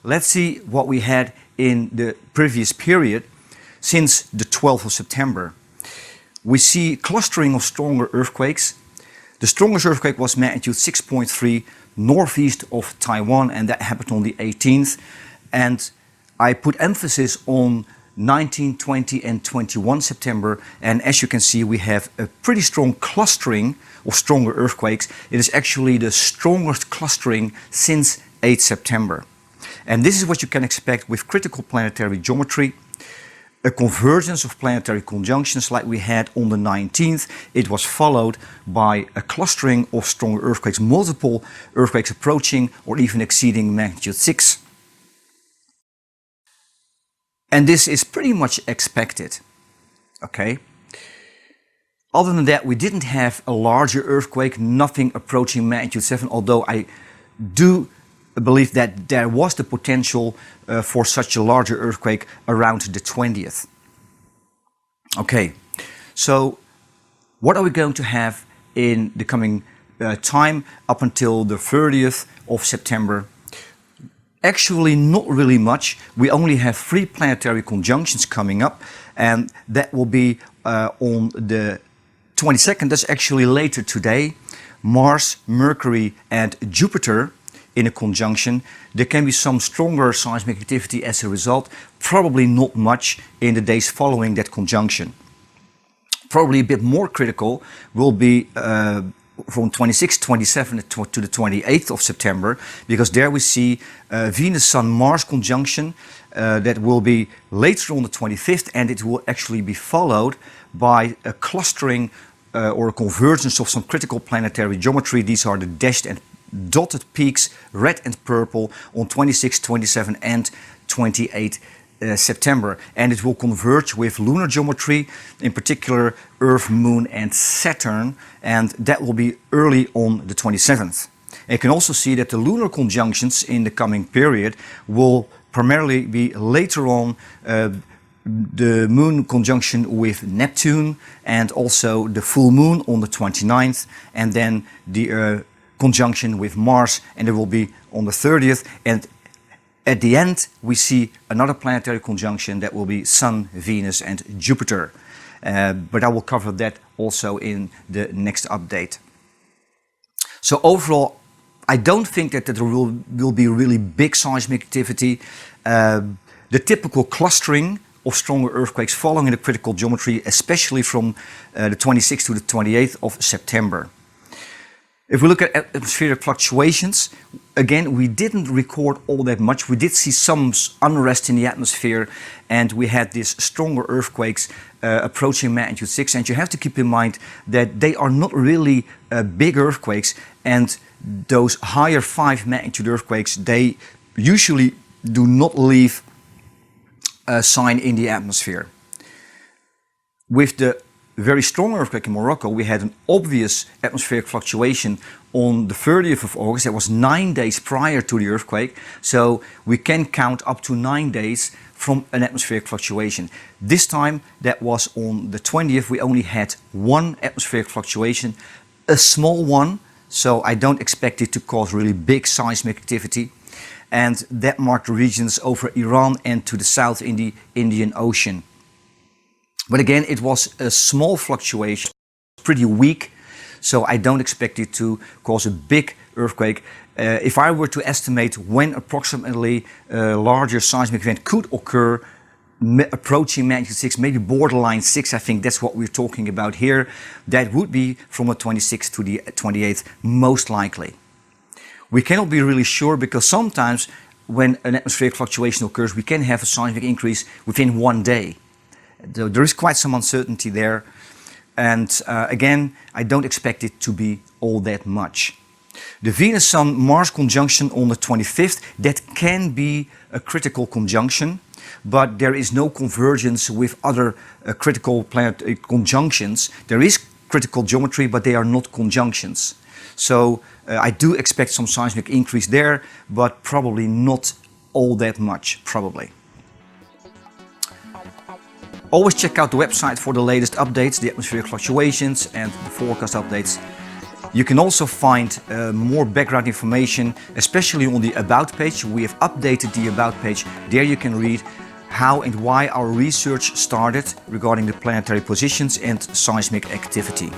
let's see what we had in the previous period since the 12th of September. We see clustering of stronger earthquakes. The strongest earthquake was magnitude 6.3 northeast of Taiwan, and that happened on the 18th. And I put emphasis on 19, 20 and 21 September, and as you can see we have a pretty strong clustering of stronger earthquakes. It is actually the strongest clustering since 8 September. And this is what you can expect with critical planetary geometry. A convergence of planetary conjunctions like we had on the 19th. It was followed by a clustering of stronger earthquakes, multiple earthquakes approaching or even exceeding magnitude 6. And this is pretty much expected, okay? Other than that, we didn't have a larger earthquake, nothing approaching magnitude 7, although I do believe that there was the potential for such a larger earthquake around the 20th. Okay, so what are we going to have in the coming time up until the 30th of September? Actually, not really much. We only have 3 planetary conjunctions coming up, and that will be on the 22nd. That's actually later today. Mars, Mercury and Jupiter in a conjunction. There can be some stronger seismic activity as a result, probably not much in the days following that conjunction. Probably a bit more critical will be from 26th, 27th to the 28th of September, because there we see Venus-Sun-Mars conjunction that will be later on the 25th, and it will actually be followed by a clustering or a convergence of some critical planetary geometry. These are the dashed and dotted peaks, red and purple, on 26, 27 and 28 September. And it will converge with lunar geometry, in particular Earth, Moon and Saturn, and that will be early on the 27th. And you can also see that the lunar conjunctions in the coming period will primarily be later on the moon conjunction with Neptune, and also the full moon on the 29th, and then the conjunction with Mars, and it will be on the 30th. And at the end we see another planetary conjunction that will be Sun, Venus and Jupiter. But I will cover that also in the next update. So overall, I don't think that there will be really big seismic activity. The typical clustering of stronger earthquakes following the critical geometry, especially from the 26th to the 28th of September. If we look at atmospheric fluctuations, again, we didn't record all that much. We did see some unrest in the atmosphere, and we had these stronger earthquakes approaching magnitude 6. And you have to keep in mind that they are not really big earthquakes, and those higher 5 magnitude earthquakes, they usually do not leave a sign in the atmosphere. With the very strong earthquake in Morocco, we had an obvious atmospheric fluctuation on the 30th of August. That was 9 days prior to the earthquake, so we can count up to 9 days from an atmospheric fluctuation. This time, that was on the 20th, we only had 1 atmospheric fluctuation, a small one, so I don't expect it to cause really big seismic activity. And that marked the regions over Iran and to the south in the Indian Ocean. But again, it was a small fluctuation, pretty weak, so I don't expect it to cause a big earthquake. If I were to estimate when approximately a larger seismic event could occur, approaching magnitude 6, maybe borderline 6, I think that's what we're talking about here, that would be from the 26th to the 28th, most likely. We cannot be really sure, because sometimes when an atmospheric fluctuation occurs, we can have a seismic increase within 1 day. There is quite some uncertainty there, and again, I don't expect it to be all that much. The Venus-Sun-Mars conjunction on the 25th, that can be a critical conjunction, but there is no convergence with other critical planet conjunctions. There is critical geometry, but they are not conjunctions. So I do expect some seismic increase there, but probably not all that much, probably. Always check out the website for the latest updates, the atmospheric fluctuations and the forecast updates. You can also find more background information, especially on the About page. We have updated the About page. There you can read how and why our research started regarding the planetary positions and seismic activity.